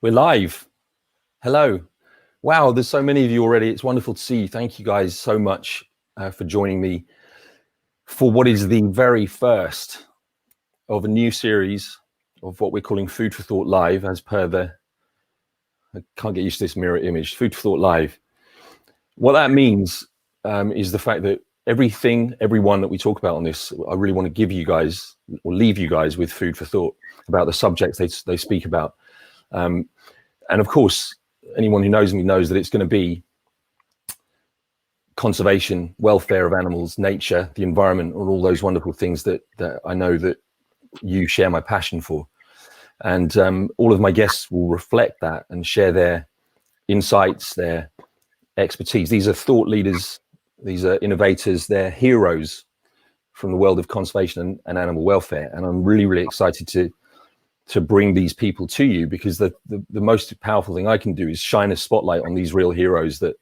We're live. Hello. Wow, there's so many of you already. It's wonderful to see you. Thank you guys so much for joining me for what is the very first of a new series of what we're calling Food for Thought Live, as per I can't get used to this mirror image, Food for Thought Live. What that means is the fact that everyone that we talk about on this, I really want to give you guys or leave you guys with food for thought about the subjects they speak about. And of course, anyone who knows me knows that it's going to be conservation, welfare of animals, nature, the environment, and all those wonderful things that I know that you share my passion for. And all of my guests will reflect that and share their insights, their expertise. These are thought leaders, these are innovators, they're heroes from the world of conservation and animal welfare. And I'm really, really excited to bring these people to you, because the most powerful thing I can do is shine a spotlight on these real heroes that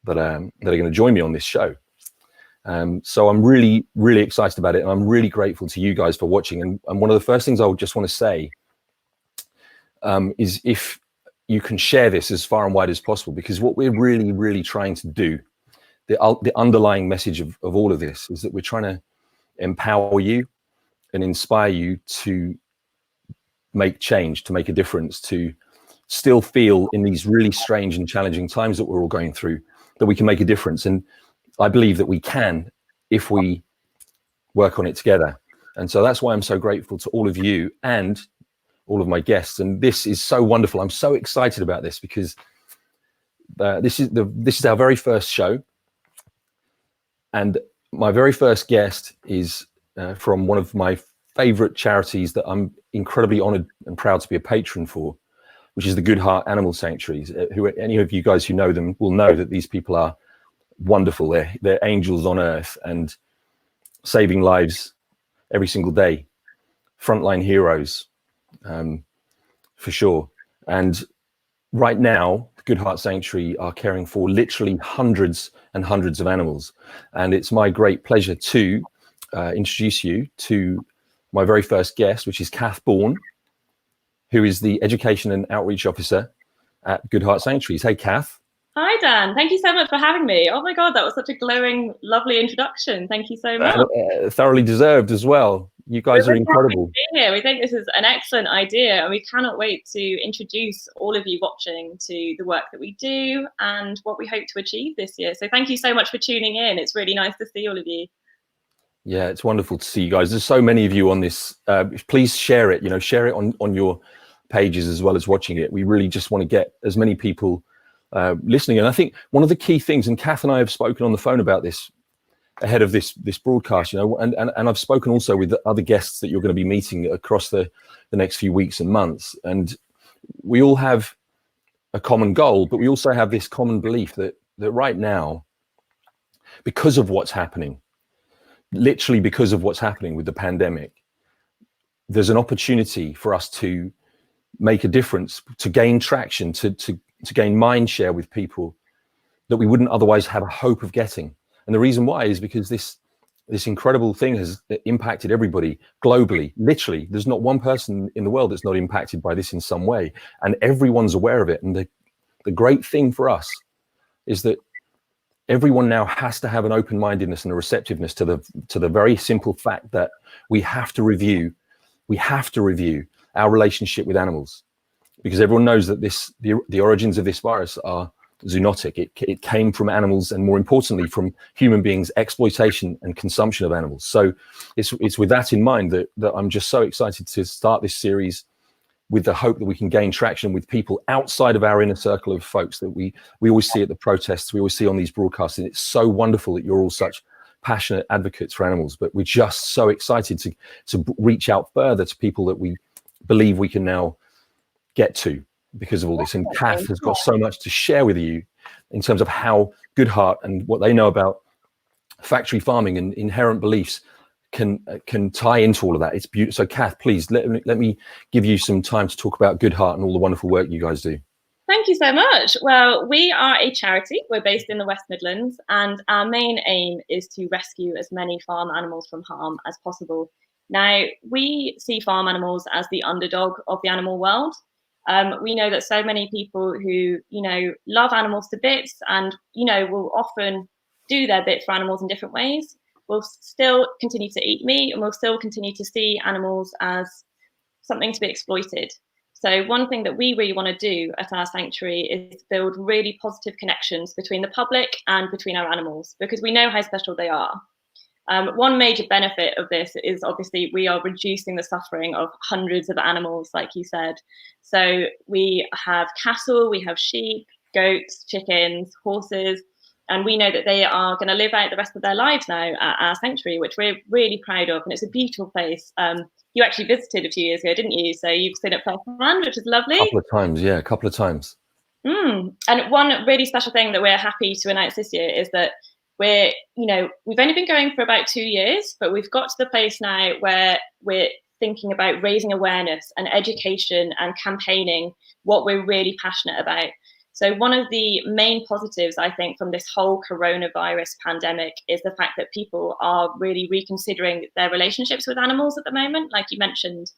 are going to join me on this show. So I'm really, really excited about it, and I'm really grateful to you guys for watching. And one of the first things I would just want to say is if you can share this as far and wide as possible, because what we're really, really trying to do, the underlying message of all of this is that we're trying to empower you and inspire you to make change, to make a difference, to still feel in these really strange and challenging times that we're all going through, that we can make a difference. And I believe that we can if we work on it together. And so that's why I'm so grateful to all of you and all of my guests. And this is so wonderful. I'm so excited about this, because this is our very first show. And my very first guest is from one of my favorite charities that I'm incredibly honored and proud to be a patron for, which is the Goodheart Animal Sanctuaries. Who any of you guys who know them will know that these people are wonderful. They're angels on earth and saving lives every single day. Frontline heroes, for sure. And right now, the Goodheart Sanctuary are caring for literally hundreds and hundreds of animals. And it's my great pleasure to introduce you to my very first guest, which is Kath Bourne, who is the Education and Outreach Officer at Goodheart Sanctuaries. Hey, Kath. Hi, Dan. Thank you so much for having me. Oh my God, that was such a glowing, lovely introduction. Thank you so much. Thoroughly deserved as well. You guys are incredible. Here. We think this is an excellent idea, and we cannot wait to introduce all of you watching to the work that we do and what we hope to achieve this year. So thank you so much for tuning in. It's really nice to see all of you. Yeah, it's wonderful to see you guys. There's so many of you on this. Please share it, share it on your pages as well as watching it. We really just want to get as many people listening. And I think one of the key things, and Kath and I have spoken on the phone about this ahead of this broadcast, and I've spoken also with the other guests that you're going to be meeting across the next few weeks and months. And we all have a common goal, but we also have this common belief that right now, because of what's happening, literally because of what's happening with the pandemic, there's an opportunity for us to make a difference, to gain traction, to gain mind share with people that we wouldn't otherwise have a hope of getting. And the reason why is because this incredible thing has impacted everybody globally. Literally, there's not one person in the world that's not impacted by this in some way, and everyone's aware of it. And the great thing for us is that everyone now has to have an open-mindedness and a receptiveness to the very simple fact that we have to review our relationship with animals, because everyone knows that the origins of this virus are zoonotic. It came from animals, and more importantly from human beings' exploitation and consumption of animals. So it's with that in mind that I'm just so excited to start this series, with the hope that we can gain traction with people outside of our inner circle of folks that we always see at the protests, we always see on these broadcasts. And it's so wonderful that you're all such passionate advocates for animals, but we're just so excited to reach out further to people that we believe we can now get to because of all this. And Kath has got so much to share with you in terms of how Goodheart and what they know about factory farming and inherent beliefs can tie into all of that. It's beautiful. So Kath, please let me give you some time to talk about Goodheart and all the wonderful work you guys do. Thank you so much. Well, we are a charity. We're based in the West Midlands, and our main aim is to rescue as many farm animals from harm as possible. Now, we see farm animals as the underdog of the animal world. We know that so many people who, love animals to bits and, will often do their bit for animals in different ways, will still continue to eat meat and will still continue to see animals as something to be exploited. So one thing that we really want to do at our sanctuary is build really positive connections between the public and between our animals, because we know how special they are. One major benefit of this is obviously we are reducing the suffering of hundreds of animals, like you said. So we have cattle, we have sheep, goats, chickens, horses, and we know that they are going to live out the rest of their lives now at our sanctuary, which we're really proud of. And it's a beautiful place. You actually visited a few years ago, didn't you? So you've seen it firsthand, which is lovely. A couple of times, yeah, a couple of times. And one really special thing that we're happy to announce this year is that we've only been going for about 2 years, but we've got to the place now where we're thinking about raising awareness and education and campaigning what we're really passionate about. So one of the main positives, I think, from this whole coronavirus pandemic is the fact that people are really reconsidering their relationships with animals at the moment, like you mentioned.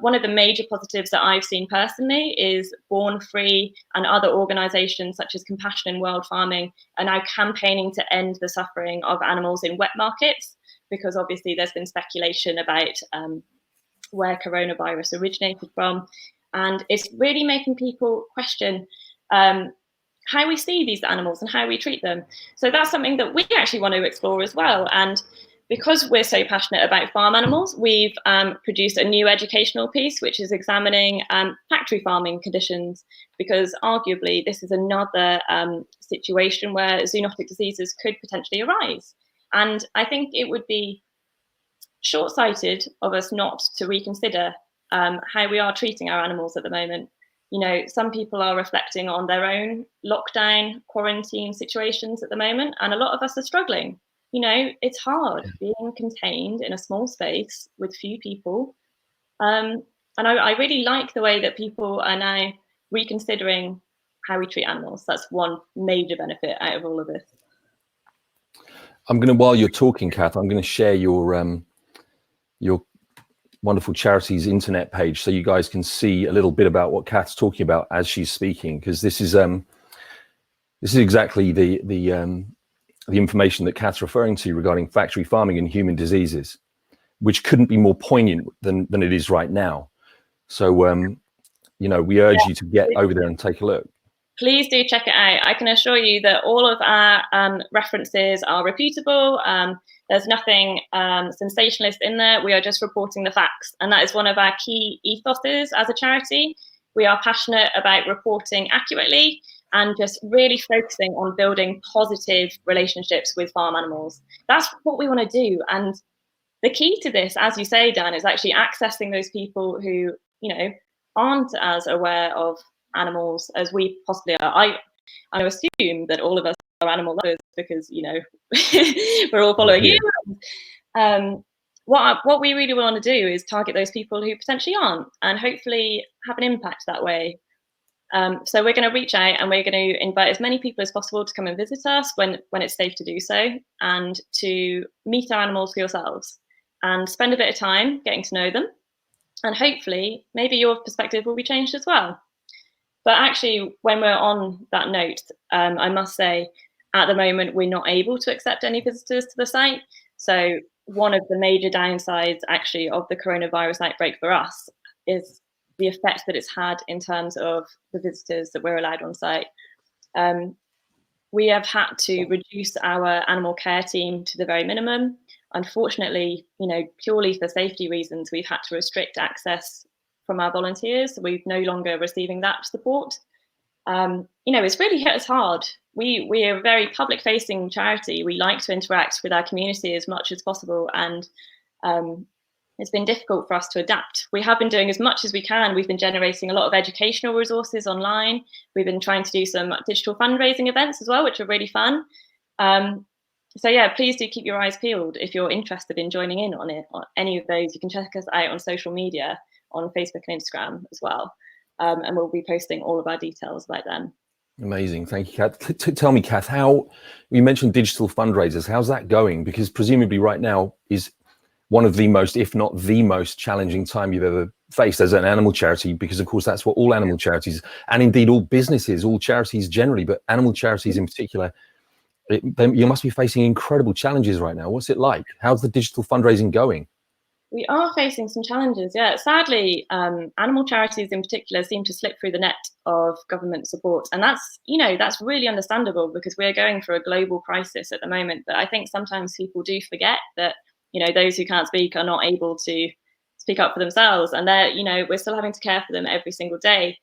One of the major positives that I've seen personally is Born Free and other organisations such as Compassion in World Farming are now campaigning to end the suffering of animals in wet markets, because obviously there's been speculation about where coronavirus originated from. And it's really making people question how we see these animals and how we treat them. So that's something that we actually want to explore as well. And because we're so passionate about farm animals, we've produced a new educational piece, which is examining factory farming conditions, because arguably this is another situation where zoonotic diseases could potentially arise. And I think it would be short-sighted of us not to reconsider how we are treating our animals at the moment. Some people are reflecting on their own lockdown, quarantine situations at the moment, and a lot of us are struggling. It's hard being contained in a small space with few people. And I really like the way that people are now reconsidering how we treat animals. That's one major benefit out of all of this. While you're talking, Kath, I'm going to share your wonderful charity's internet page so you guys can see a little bit about what Kath's talking about as she's speaking, because this is exactly the information that Kath's referring to regarding factory farming and human diseases, which couldn't be more poignant than it is right now. So we urge you to get over there and take a look. Please do check it out. I can assure you that all of our references are reputable. There's nothing sensationalist in there. We are just reporting the facts. And that is one of our key ethoses as a charity. We are passionate about reporting accurately and just really focusing on building positive relationships with farm animals. That's what we want to do. And the key to this, as you say, Dan, is actually accessing those people who, aren't as aware of animals as we possibly are. I assume that all of us are animal lovers because we're all following you. What we really want to do is target those people who potentially aren't, and hopefully have an impact that way. So we're going to reach out and we're going to invite as many people as possible to come and visit us when it's safe to do so, and to meet our animals for yourselves and spend a bit of time getting to know them, and hopefully maybe your perspective will be changed as well. But actually, when we're on that note, I must say, at the moment, we're not able to accept any visitors to the site. So one of the major downsides, actually, of the coronavirus outbreak for us is the effect that it's had in terms of the visitors that we're allowed on site. We have had to reduce our animal care team to the very minimum. Unfortunately, purely for safety reasons, we've had to restrict access from our volunteers. We're no longer receiving that support. It's really hit us hard. We are a very public-facing charity. We like to interact with our community as much as possible, and it's been difficult for us to adapt. We have been doing as much as we can. We've been generating a lot of educational resources online. We've been trying to do some digital fundraising events as well, which are really fun. So yeah, please do keep your eyes peeled if you're interested in joining in on it, on any of those. You can check us out on social media, on Facebook and Instagram as well. And we'll be posting all of our details about them. Amazing. Thank you, Kath. Tell me, Kath, how you mentioned digital fundraisers. How's that going? Because presumably right now is one of the most, if not the most challenging time you've ever faced as an animal charity, because of course that's what all animal charities, and indeed all businesses, all charities generally, but animal charities in particular, you must be facing incredible challenges right now. What's it like? How's the digital fundraising going? We are facing some challenges, yeah. Sadly, animal charities in particular seem to slip through the net of government support. And that's, that's really understandable, because we're going through a global crisis at the moment. But I think sometimes people do forget that, those who can't speak are not able to speak up for themselves. And we're still having to care for them every single day.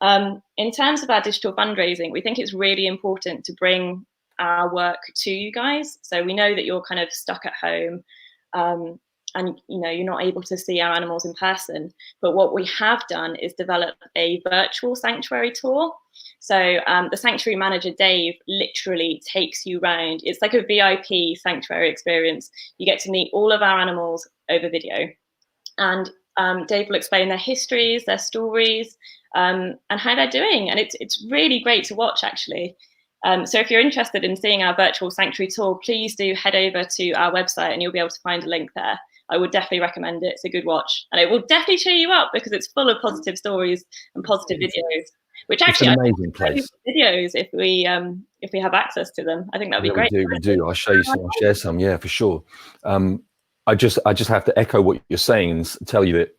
In terms of our digital fundraising, we think it's really important to bring our work to you guys. So we know that you're kind of stuck at home. And you're not able to see our animals in person. But what we have done is develop a virtual sanctuary tour. So the sanctuary manager, Dave, literally takes you around. It's like a VIP sanctuary experience. You get to meet all of our animals over video. And Dave will explain their histories, their stories, and how they're doing. And it's really great to watch, actually. So if you're interested in seeing our virtual sanctuary tour, please do head over to our website and you'll be able to find a link there. I would definitely recommend it. It's a good watch, and it will definitely cheer you up, because it's full of positive stories and positive videos. Which actually, it's an amazing place. Videos if we have access to them. I think that'd be great. We do. I'll show you some. I'll share some. Yeah, for sure. I just have to echo what you're saying and tell you that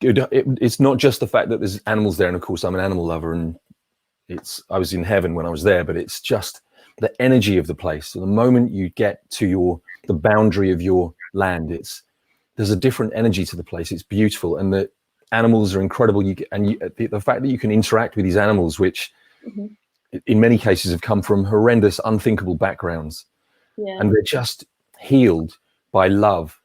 it's not just the fact that there's animals there, and of course I'm an animal lover, and I was in heaven when I was there, but it's just the energy of the place. So the moment you get to the boundary of your land, there's a different energy to the place. It's beautiful, and the animals are incredible. The fact that you can interact with these animals, which in many cases have come from horrendous, unthinkable backgrounds, and they're just healed by love,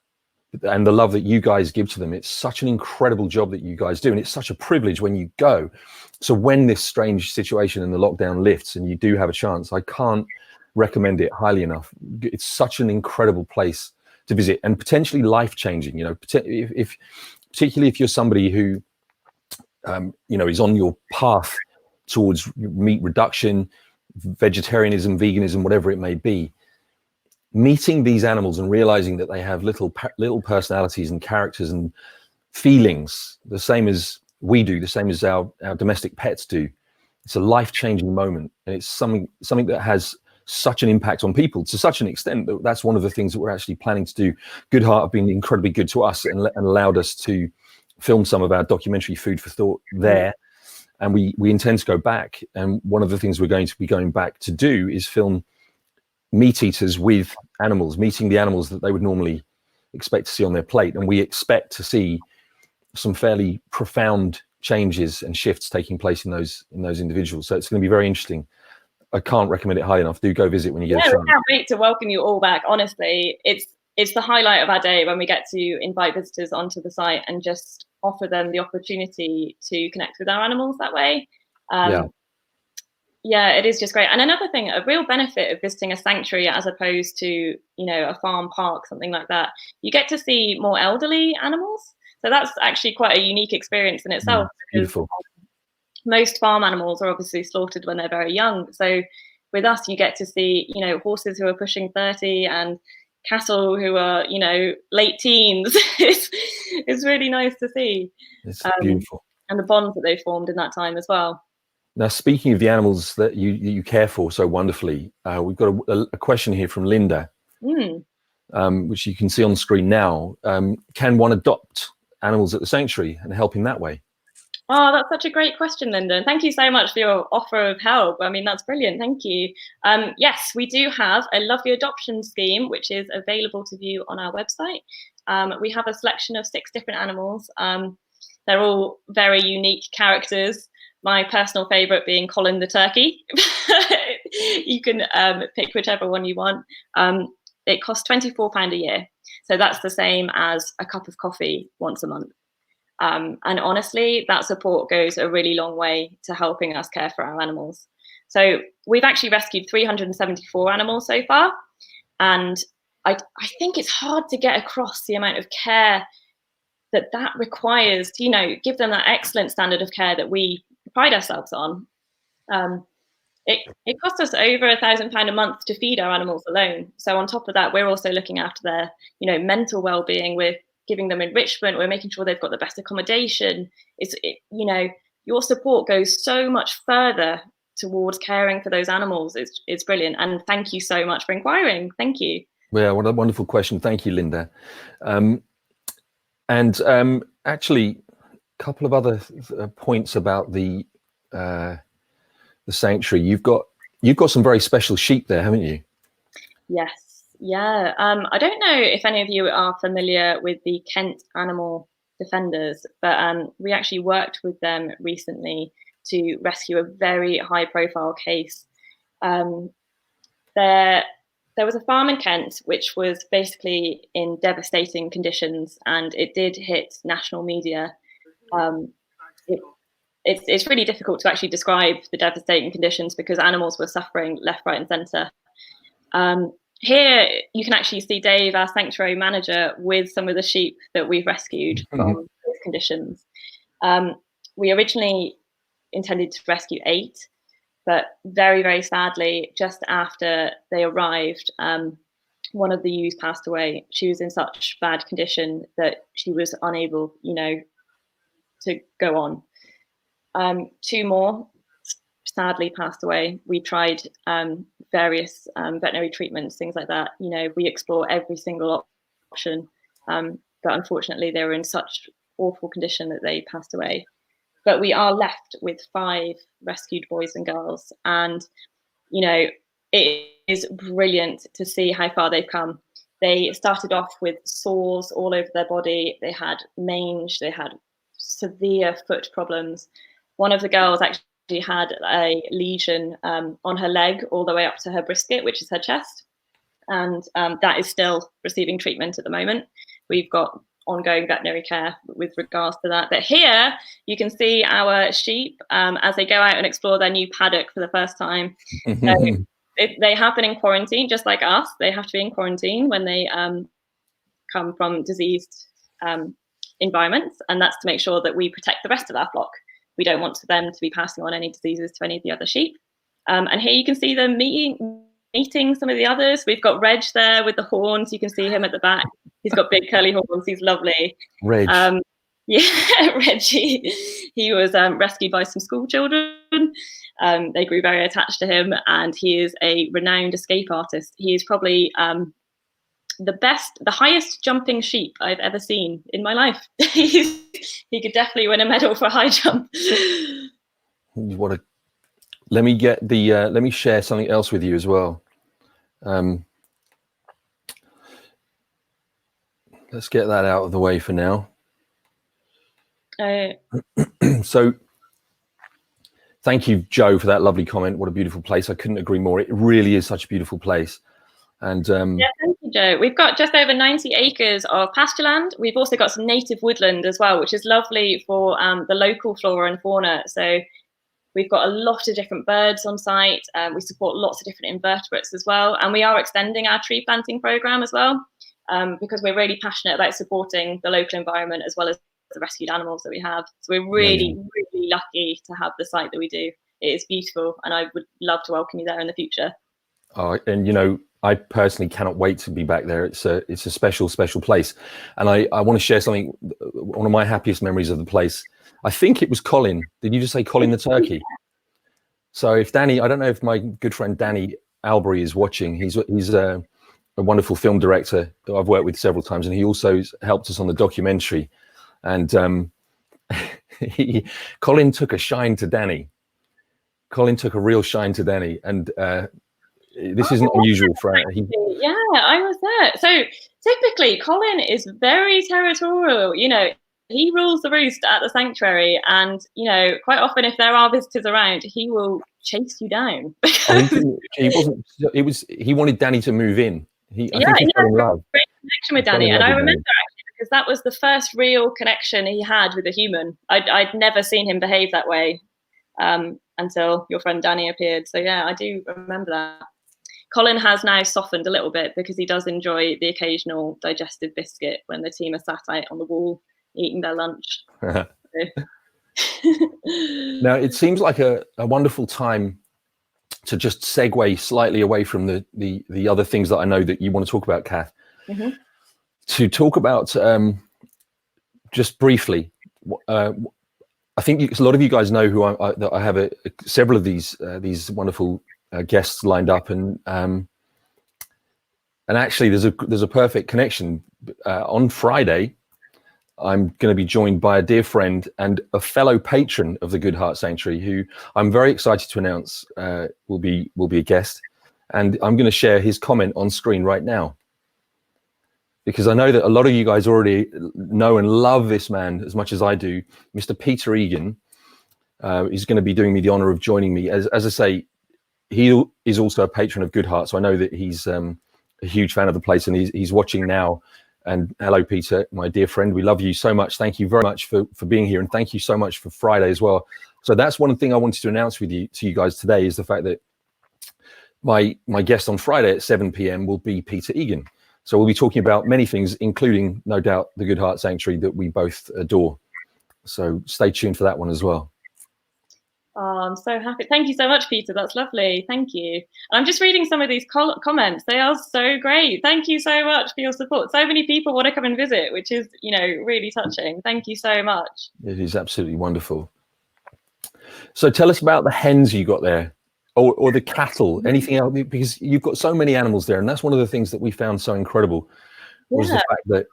and the love that you guys give to them. It's such an incredible job that you guys do, and it's such a privilege when you go. So when this strange situation and the lockdown lifts and you do have a chance, I can't recommend it highly enough. It's such an incredible place to visit, and potentially life-changing. Particularly if you're somebody who is on your path towards meat reduction, vegetarianism, veganism, whatever it may be. Meeting these animals and realizing that they have little personalities and characters and feelings, the same as we do, the same as our domestic pets do. It's a life-changing moment, and it's something that has such an impact on people, to such an extent that that's one of the things that we're actually planning to do. Goodheart have been incredibly good to us and allowed us to film some of our documentary Food for Thought there, and we intend to go back. And one of the things we're going to be going back to do is film meat eaters with animals, meeting the animals that they would normally expect to see on their plate, and we expect to see some fairly profound changes and shifts taking place in those individuals. So it's going to be very interesting. I can't recommend it high enough. Do go visit when you get a chance. We can't wait to welcome you all back. Honestly, it's the highlight of our day when we get to invite visitors onto the site and just offer them the opportunity to connect with our animals that way. Yeah, it is just great. And another thing, a real benefit of visiting a sanctuary as opposed to, a farm park, something like that, you get to see more elderly animals. So that's actually quite a unique experience in itself. Beautiful. Most farm animals are obviously slaughtered when they're very young. So with us, you get to see, horses who are pushing 30 and cattle who are, late teens. It's really nice to see. It's beautiful. And the bonds that they've formed in that time as well. Now, speaking of the animals that you care for so wonderfully, we've got a question here from Linda, which you can see on the screen now. Can one adopt animals at the sanctuary and help in that way? Oh, that's such a great question, Linda. And thank you so much for your offer of help. I mean, that's brilliant. Thank you. Yes, we do have a lovely adoption scheme, which is available to view on our website. We have a selection of 6 different animals. They're all very unique characters. My personal favorite being Colin the turkey. You can pick whichever one you want. It costs £24 a year. So that's the same as a cup of coffee once a month. And honestly, that support goes a really long way to helping us care for our animals. So we've actually rescued 374 animals so far. And I think it's hard to get across the amount of care that requires to, give them that excellent standard of care that we pride ourselves on. It costs us over £1,000 a month to feed our animals alone. So on top of that, we're also looking after their, mental well-being with giving them enrichment. We're making sure they've got the best accommodation. You know, your support goes so much further towards caring for those animals. It's brilliant. And thank you so much for inquiring. Thank you. Yeah, what a wonderful question. Thank you, Linda. Actually, a couple of other points about the sanctuary. You've got some very special sheep there, haven't you? Yes. Yeah. I don't know if any of you are familiar with the Kent Animal Defenders, but we actually worked with them recently to rescue a very high-profile case. There was a farm in Kent which was basically in devastating conditions, and it did hit national media. It's really difficult to actually describe the devastating conditions because animals were suffering left, right, and centre. Here you can actually see Dave, our sanctuary manager, with some of the sheep that we've rescued from those conditions. We originally intended to rescue 8, but very, very sadly, just after they arrived, one of the ewes passed away. She was in such bad condition that she was unable, you know, to go on. 2 more sadly passed away. We tried various veterinary treatments, things like that. You know, we explore every single option, but unfortunately they were in such awful condition that they passed away. But we are left with 5 rescued boys and girls, and you know, it is brilliant to see how far they've come. They started off with sores all over their body. They had mange. They had severe foot problems. One of the girls actually had a lesion on her leg all the way up to her brisket, which is her chest, and that is still receiving treatment at the moment. We've got ongoing veterinary care with regards to that. But here you can see our sheep as they go out and explore their new paddock for the first time. So they have been in quarantine, just like us. They have to be in quarantine when they come from diseased environments, and that's to make sure that we protect the rest of our flock. We don't want them to be passing on any diseases to any of the other sheep. And here you can see them meeting some of the others. We've got Reg there with the horns. You can see him at the back. He's got big curly horns. He's lovely. Reg. Yeah, Reggie. He was rescued by some school children. They grew very attached to him, and he is a renowned escape artist. He is probably the highest jumping sheep I've ever seen in my life. He could definitely win a medal for a high jump. Let me share something else with you as well. Let's get that out of the way for now. So thank you, Joe, for that lovely comment. What a beautiful place. I couldn't agree more. It really is such a beautiful place. And yeah, thank you, Joe. We've got just over 90 acres of pasture land. We've also got some native woodland as well, which is lovely for the local flora and fauna. So we've got a lot of different birds on site. We support lots of different invertebrates as well. And we are extending our tree planting program as well, because we're really passionate about supporting the local environment as well as the rescued animals that we have. So we're really, really lucky to have the site that we do. It is beautiful, and I would love to welcome you there in the future. And you know, I personally cannot wait to be back there. It's a special place. And I want to share something. One of my happiest memories of the place, I think it was Colin. Did you just say Colin the turkey? So if Danny, I don't know if my good friend Danny Albury is watching. He's a wonderful film director that I've worked with several times, and he also helped us on the documentary. And Colin took a shine to Danny. Colin took a real shine to Danny, and this isn't unusual for yeah, I was there. So typically Colin is very territorial. You know, he rules the roost at the sanctuary, and you know, quite often if there are visitors around, he will chase you down. He wanted Danny to move in. I think he fell in love. Great connection with Danny, and I remember actually because that was the first real connection he had with a human. I'd never seen him behave that way until your friend Danny appeared. So yeah, I do remember that. Colin has now softened a little bit because he does enjoy the occasional digestive biscuit when the team are sat out on the wall eating their lunch. Now, it seems like a wonderful time to just segue slightly away from the other things that I know that you want to talk about, Kath, to talk about just briefly, I think a lot of you guys know who that I have several of these wonderful guests lined up, and actually there's a perfect connection. On Friday, I'm going to be joined by a dear friend and a fellow patron of the Goodheart Sanctuary, who I'm very excited to announce will be a guest, and I'm going to share his comment on screen right now, because I know that a lot of you guys already know and love this man as much as I do. Mr. Peter Egan is going to be doing me the honor of joining me. As I say, he is also a patron of Goodheart, so I know that he's a huge fan of the place, and he's watching now. And hello, Peter, my dear friend. We love you so much. Thank you very much for being here, and thank you so much for Friday as well. So that's one thing I wanted to announce to you guys today, is the fact that my guest on Friday at 7 p.m. will be Peter Egan. So we'll be talking about many things, including, no doubt, the Goodheart Sanctuary that we both adore. So stay tuned for that one as well. Oh, I'm so happy. Thank you so much, Peter. That's lovely. Thank you. I'm just reading some of these comments. They are so great. Thank you so much for your support. So many people want to come and visit, which is, really touching. Thank you so much. It is absolutely wonderful. So tell us about the hens you got there, or the cattle, anything else, because you've got so many animals there. And that's one of the things that we found so incredible, was the fact that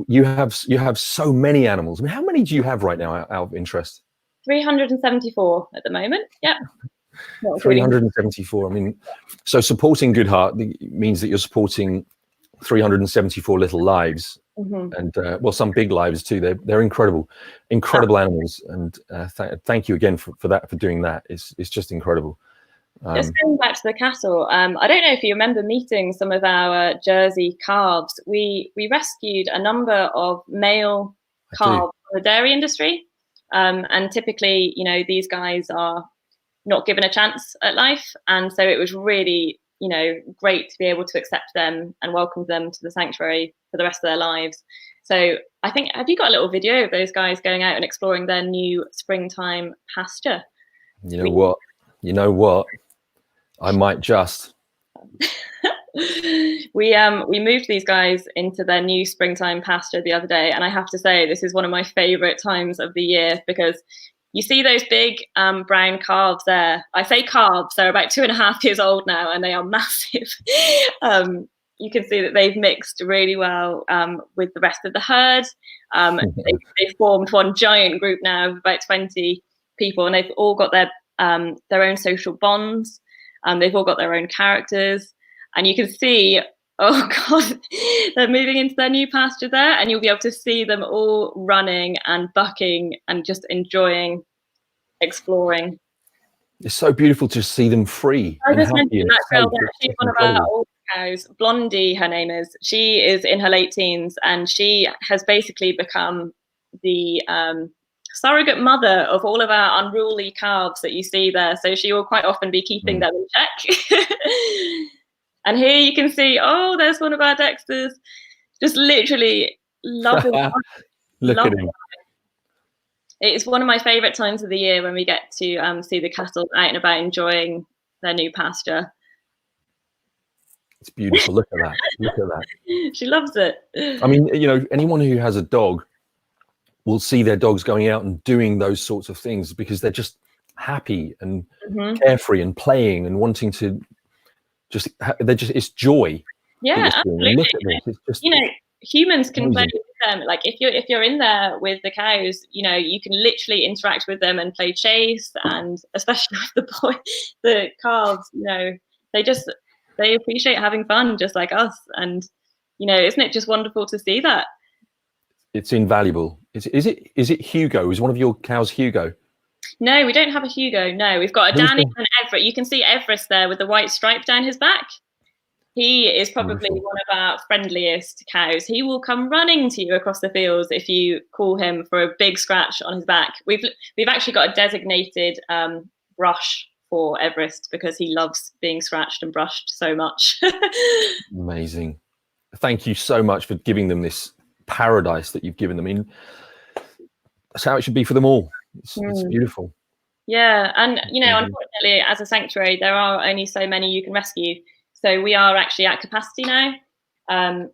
you have so many animals. I mean, how many do you have right now, out of interest? 374 at the moment. Yeah. 374. I mean, so supporting Goodheart means that you're supporting 374 little lives, and well, some big lives too. They're incredible animals, and thank you again for doing that. It's just incredible. Just going back to the cattle, I don't know if you remember meeting some of our Jersey calves. We rescued a number of male calves from the dairy industry. And typically, these guys are not given a chance at life. And so it was really, great to be able to accept them and welcome them to the sanctuary for the rest of their lives. So I think, have you got a little video of those guys going out and exploring their new springtime pasture? You know what? I might just. We moved these guys into their new springtime pasture the other day, and I have to say this is one of my favorite times of the year, because you see those big brown calves there. I say calves, they're about 2.5 years old now, and they are massive. You can see that they've mixed really well with the rest of the herd. They've formed one giant group now of about 20 people, and they've all got their own social bonds. They've all got their own characters. And you can see, oh God, they're moving into their new pasture there, and you'll be able to see them all running and bucking and just enjoying exploring. It's so beautiful to see them free. I just mentioned that girl there. She's one of our old cows, Blondie, her name is. She is in her late teens, and she has basically become the surrogate mother of all of our unruly calves that you see there. So she will quite often be keeping them in check. And here you can see, oh, there's one of our Dexters, just literally loving Look at him. It's one of my favorite times of the year when we get to see the cattle out and about enjoying their new pasture. It's beautiful. Look at that. Look at that. She loves it. I mean, anyone who has a dog will see their dogs going out and doing those sorts of things, because they're just happy and carefree and playing and wanting to it's joy. Yeah, absolutely. Look at this. It's just, humans can play with them. Like if you're in there with the cows, you can literally interact with them and play chase, and especially with the calves, they appreciate having fun just like us. And isn't it just wonderful to see that? It's invaluable. Is it Hugo? Is one of your cows Hugo? No, we don't have a Hugo. No, we've got a Danny and Everett. You can see Everest there with the white stripe down his back. He is probably one of our friendliest cows. He will come running to you across the fields if you call him for a big scratch on his back. We've actually got a designated brush for Everest, because he loves being scratched and brushed so much. Amazing. Thank you so much for giving them this paradise that you've given them. I mean, that's how it should be for them all. It's beautiful. Yeah, and unfortunately, as a sanctuary, there are only so many you can rescue. So we are actually at capacity now, and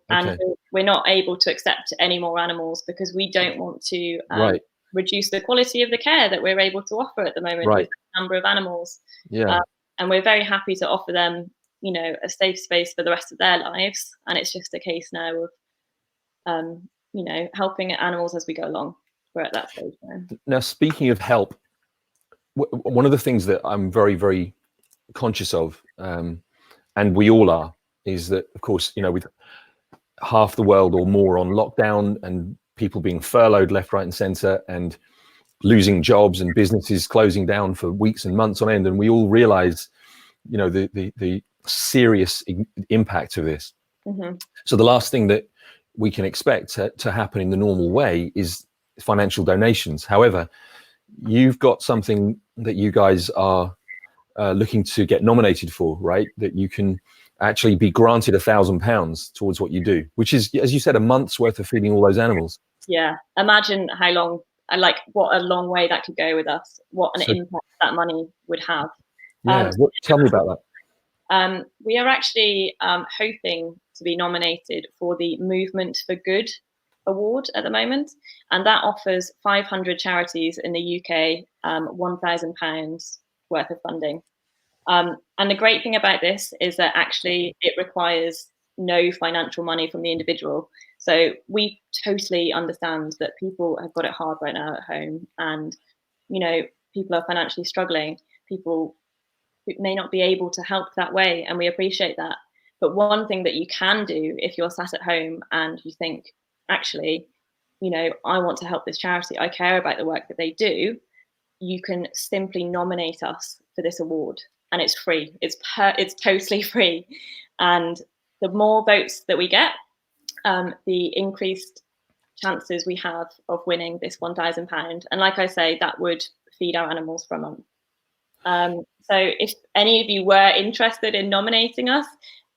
we're not able to accept any more animals because we don't want to Right. reduce the quality of the care that we're able to offer at the moment Right. with the number of animals. Yeah. And we're very happy to offer them, you know, a safe space for the rest of their lives. And it's just a case now of, you know, helping animals as we go along. We're at that stage now. Now, speaking of help, one of the things that I'm very, very conscious of, and we all are, is that, of course, you know, with half the world or more on lockdown and people being furloughed left, right, and center, and losing jobs and businesses closing down for weeks and months on end, and we all realize, you know, the serious impact of this. Mm-hmm. So the last thing that we can expect to happen in the normal way is financial donations. However, you've got something that you guys are looking to get nominated for, right? That you can actually be granted £1,000 towards what you do, which is, as you said, a month's worth of feeding all those animals. Yeah, imagine how long, like what a long way that could go with us. What an impact that money would have. Yeah, tell me about that. We are actually hoping to be nominated for the Movement for Good award at the moment, and that offers 500 charities in the UK £1,000 worth of funding. And the great thing about this is that actually it requires no financial money from the individual. So we totally understand that people have got it hard right now at home, and you know, people are financially struggling. People may not be able to help that way, and we appreciate that. But one thing that you can do if you're sat at home and you think, actually, you know, I want to help this charity, I care about the work that they do, you can simply nominate us for this award, and it's free. It's totally free, and the more votes that we get, the increased chances we have of winning this £1,000. And like I say, that would feed our animals for a month. So if any of you were interested in nominating us,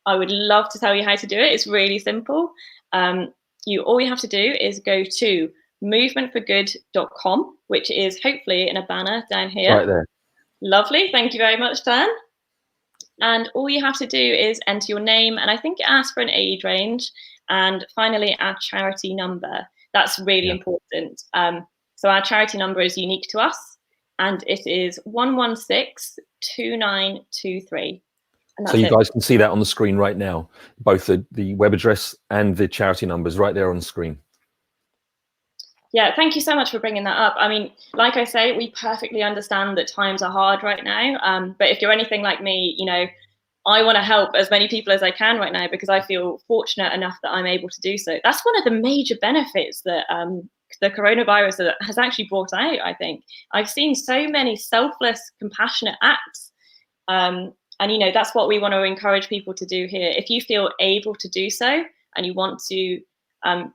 I would love to tell you how to do it. It's really simple. All you have to do is go to movementforgood.com, which is hopefully in a banner down here. Right there. Lovely. Thank you very much, Dan. And all you have to do is enter your name, and I think it asks for an age range, and finally our charity number. That's really important. So our charity number is unique to us, and it is 1162923. So you guys can see that on the screen right now, both the web address and the charity numbers right there on the screen. Yeah, thank you so much for bringing that up. I mean, like I say, we perfectly understand that times are hard right now. But if you're anything like me, you know, I want to help as many people as I can right now because I feel fortunate enough that I'm able to do so. That's one of the major benefits that the coronavirus has actually brought out, I think. I've seen so many selfless, compassionate acts. And, you know, that's what we want to encourage people to do here. If you feel able to do so and you want to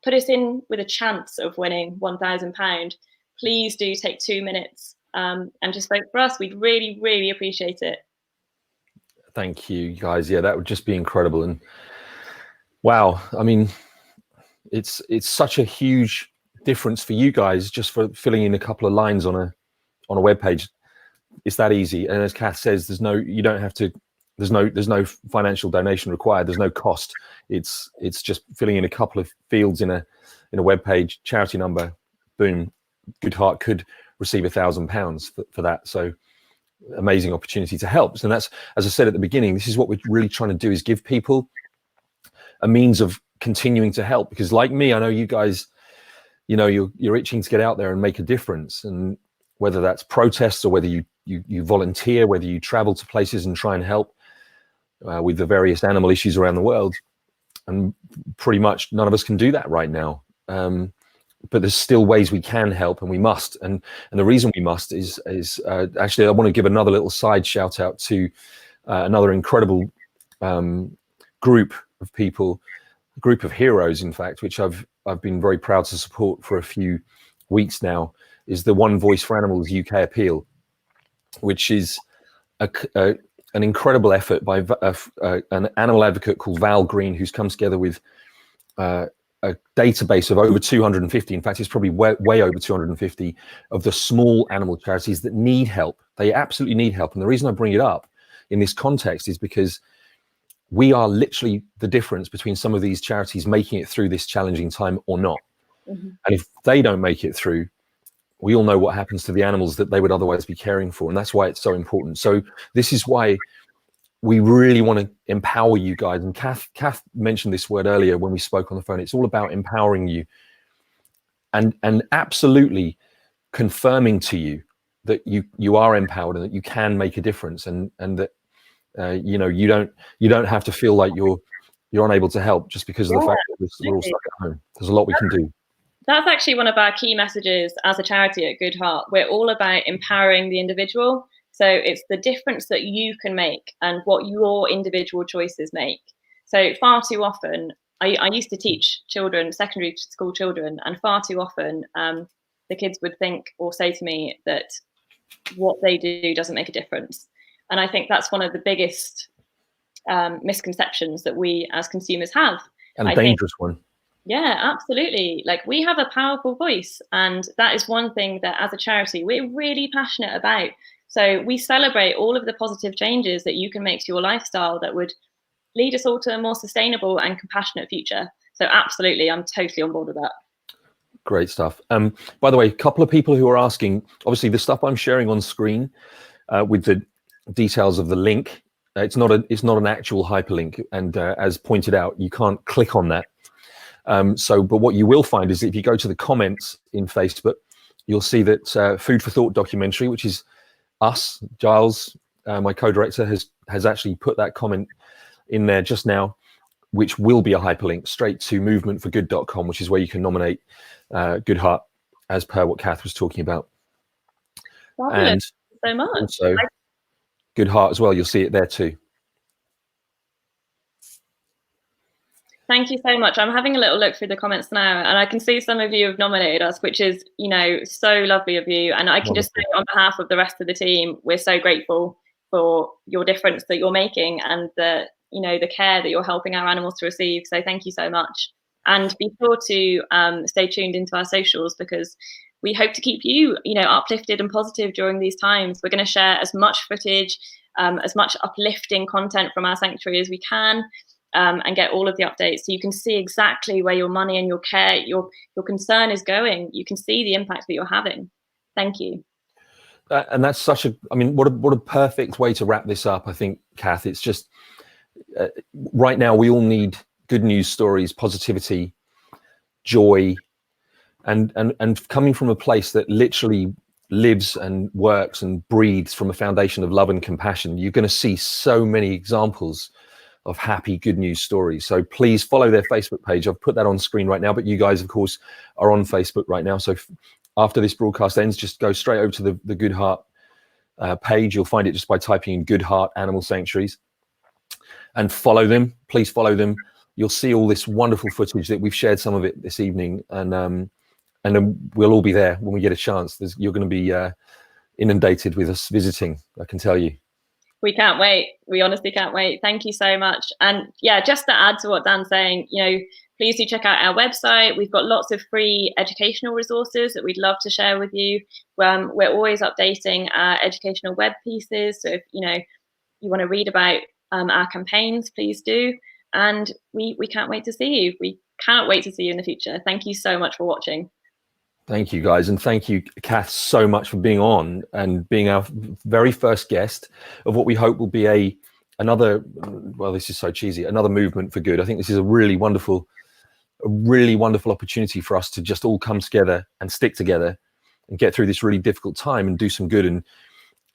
put us in with a chance of winning £1,000, please do take 2 minutes and just vote for us. We'd really, really appreciate it. Thank you, guys. Yeah, that would just be incredible. And wow, I mean, it's such a huge difference for you guys just for filling in a couple of lines on a web page. It's that easy. And as Kath says, there's no financial donation required. There's no cost. It's just filling in a couple of fields in a web page, charity number, boom, Goodheart could receive £1,000 for that. So amazing opportunity to help. And that's, as I said at the beginning, this is what we're really trying to do, is give people a means of continuing to help. Because like me, I know you guys, you know, you're itching to get out there and make a difference. And whether that's protests or whether you volunteer, whether you travel to places and try and help with the various animal issues around the world. And pretty much none of us can do that right now. But there's still ways we can help, and we must. And the reason we must is actually, I want to give another little side shout out to another incredible group of people, a group of heroes, in fact, which I've been very proud to support for a few weeks now, is the One Voice for Animals UK appeal, which is an incredible effort by an animal advocate called Val Green, who's come together with a database of over 250, in fact, it's probably way over 250 of the small animal charities that need help. They absolutely need help. And the reason I bring it up in this context is because we are literally the difference between some of these charities making it through this challenging time or not. Mm-hmm. And if they don't make it through, we all know what happens to the animals that they would otherwise be caring for. And that's why it's so important. So this is why we really want to empower you guys. And Kath mentioned this word earlier when we spoke on the phone. It's all about empowering you and absolutely confirming to you that you are empowered and that you can make a difference, and that you know, you don't have to feel like you're unable to help just because of the fact that we're all stuck at home. There's a lot we can do. That's actually one of our key messages as a charity at Goodheart. We're all about empowering the individual. So it's the difference that you can make and what your individual choices make. So far too often, I used to teach children, secondary school children, and far too often the kids would think or say to me that what they do doesn't make a difference. And I think that's one of the biggest misconceptions that we as consumers have. And a dangerous one. Yeah, absolutely. Like, we have a powerful voice, and that is one thing that as a charity we're really passionate about. So we celebrate all of the positive changes that you can make to your lifestyle that would lead us all to a more sustainable and compassionate future. So absolutely, I'm totally on board with that. Great stuff. By the way, a couple of people who are asking, obviously the stuff I'm sharing on screen with the details of the link, it's not an actual hyperlink, and as pointed out, you can't click on that. But what you will find is if you go to the comments in Facebook, you'll see that Food for Thought documentary, which is us, Giles, my co-director, has actually put that comment in there just now, which will be a hyperlink straight to movementforgood.com, which is where you can nominate Goodheart, as per what Kath was talking about. Fabulous. And so much. Also Goodheart as well, you'll see it there too. Thank you so much. I'm having a little look through the comments now, and I can see some of you have nominated us, which is, you know, so lovely of you. And I can just say on behalf of the rest of the team, we're so grateful for your difference that you're making and the, you know, the care that you're helping our animals to receive. So thank you so much. And be sure to stay tuned into our socials, because we hope to keep you, you know, uplifted and positive during these times. We're going to share as much footage, as much uplifting content from our sanctuary as we can. And get all of the updates, so you can see exactly where your money and your care, your concern is going. You can see the impact that you're having. Thank you. And that's such a, I mean, what a perfect way to wrap this up, I think, Kath. It's just right now we all need good news stories, positivity, joy, and coming from a place that literally lives and works and breathes from a foundation of love and compassion. You're going to see so many examples of happy, good news stories. So please follow their Facebook page. I've put that on screen right now, but you guys, of course, are on Facebook right now. So after this broadcast ends, just go straight over to the Goodheart page. You'll find it just by typing in Goodheart Animal Sanctuaries and follow them. Please follow them. You'll see all this wonderful footage that we've shared some of it this evening. And then we'll all be there when we get a chance. You're going to be inundated with us visiting, I can tell you. We can't wait. We honestly can't wait. Thank you so much. And yeah, just to add to what Dan's saying, you know, please do check out our website. We've got lots of free educational resources that we'd love to share with you. We're always updating our educational web pieces. So if, you know, you want to read about our campaigns, please do. And we can't wait to see you. We can't wait to see you in the future. Thank you so much for watching. Thank you, guys. And thank you, Kath, so much for being on and being our very first guest of what we hope will be another, well, this is so cheesy, another movement for good. I think this is a really wonderful opportunity for us to just all come together and stick together and get through this really difficult time and do some good.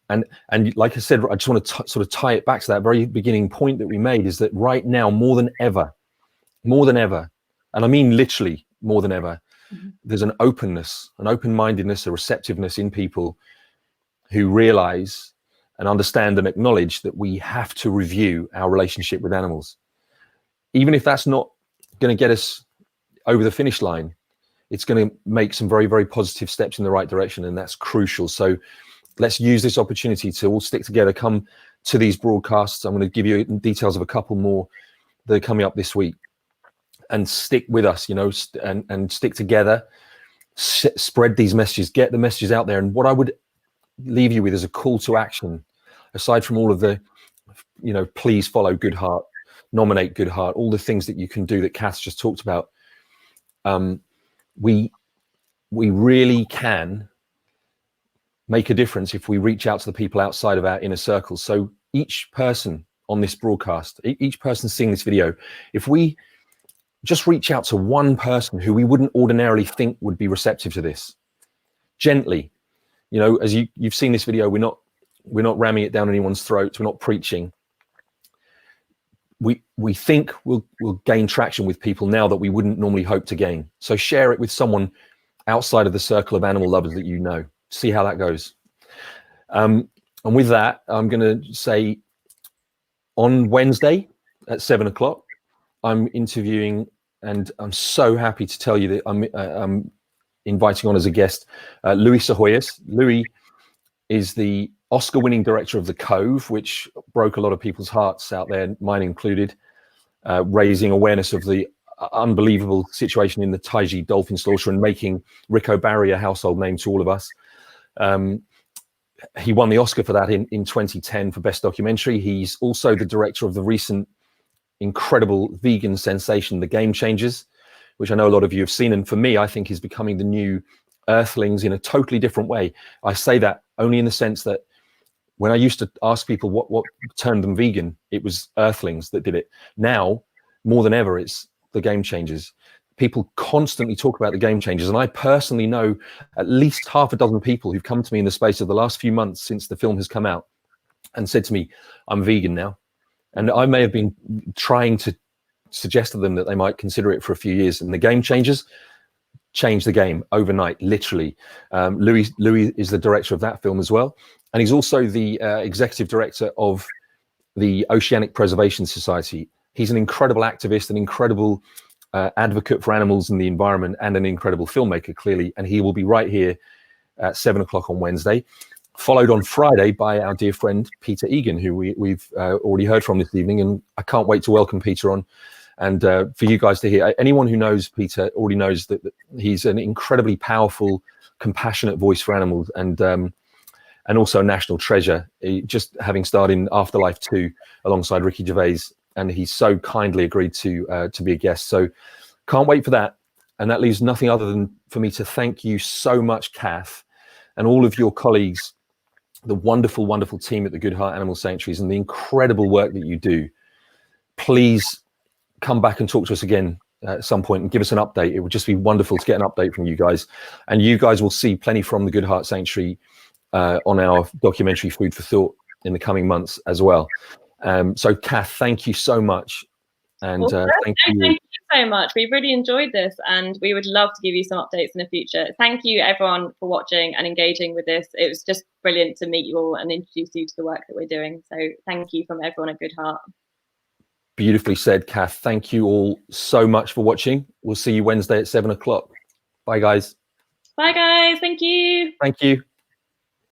And like I said, I just want to sort of tie it back to that very beginning point that we made, is that right now, more than ever, and I mean literally more than ever, there's an openness, an open-mindedness, a receptiveness in people who realize and understand and acknowledge that we have to review our relationship with animals. Even if that's not going to get us over the finish line, it's going to make some very, very positive steps in the right direction, and that's crucial. So let's use this opportunity to all stick together, come to these broadcasts. I'm going to give you details of a couple more that are coming up this week. And stick with us, you know, and stick together, spread these messages, get the messages out there. And what I would leave you with is a call to action, aside from all of the, you know, please follow Goodheart, nominate Goodheart, all the things that you can do that Kath just talked about. We really can make a difference if we reach out to the people outside of our inner circles. So each person on this broadcast, each person seeing this video, if we just reach out to one person who we wouldn't ordinarily think would be receptive to this, gently, you know, as you've seen this video, we're not ramming it down anyone's throats, we're not preaching. We think we'll gain traction with people now that we wouldn't normally hope to gain. So share it with someone outside of the circle of animal lovers that you know. See how that goes. And with that, I'm going to say on Wednesday at 7 o'clock, I'm interviewing, and I'm so happy to tell you that I'm inviting on as a guest Louis Sahoyas. Louis is the Oscar-winning director of The Cove, which broke a lot of people's hearts out there, mine included, raising awareness of the unbelievable situation in the Taiji dolphin slaughter and making Rico Barry a household name to all of us. He won the Oscar for that in 2010 for Best Documentary. He's also the director of the recent incredible vegan sensation, The Game Changers, which I know a lot of you have seen. And for me, I think is becoming the new Earthlings in a totally different way. I say that only in the sense that when I used to ask people what turned them vegan, it was Earthlings that did it. Now, more than ever, it's The Game Changers. People constantly talk about The Game Changers, and I personally know at least half a dozen people who've come to me in the space of the last few months since the film has come out and said to me, I'm vegan now. And I may have been trying to suggest to them that they might consider it for a few years, and The Game Changers changed the game overnight, literally. Louis is the director of that film as well, and he's also the executive director of the Oceanic Preservation Society. He's an incredible activist, an incredible advocate for animals and the environment, and an incredible filmmaker, clearly. And he will be right here at 7 o'clock on Wednesday, followed on Friday by our dear friend Peter Egan, who we've already heard from this evening. And I can't wait to welcome Peter on, and for you guys to hear. Anyone who knows Peter already knows that he's an incredibly powerful, compassionate voice for animals, and also a national treasure, just having starred in Afterlife 2 alongside Ricky Gervais. And he's so kindly agreed to be a guest. So can't wait for that. And that leaves nothing other than for me to thank you so much, Kath, and all of your colleagues, the wonderful, wonderful team at the Goodheart Animal Sanctuaries, and the incredible work that you do. Please come back and talk to us again at some point and give us an update. It would just be wonderful to get an update from you guys. And you guys will see plenty from the Goodheart Sanctuary on our documentary Food for Thought in the coming months as well. So Kath, thank you so much. And thank you so much. We've really enjoyed this, and we would love to give you some updates in the future. Thank you everyone for watching and engaging with this. It was just brilliant to meet you all and introduce you to the work that we're doing. So thank you from everyone at Goodheart. Beautifully said, Kath. Thank you all so much for watching. We'll see you Wednesday at 7 o'clock. Bye guys. Bye guys. Thank you. Thank you.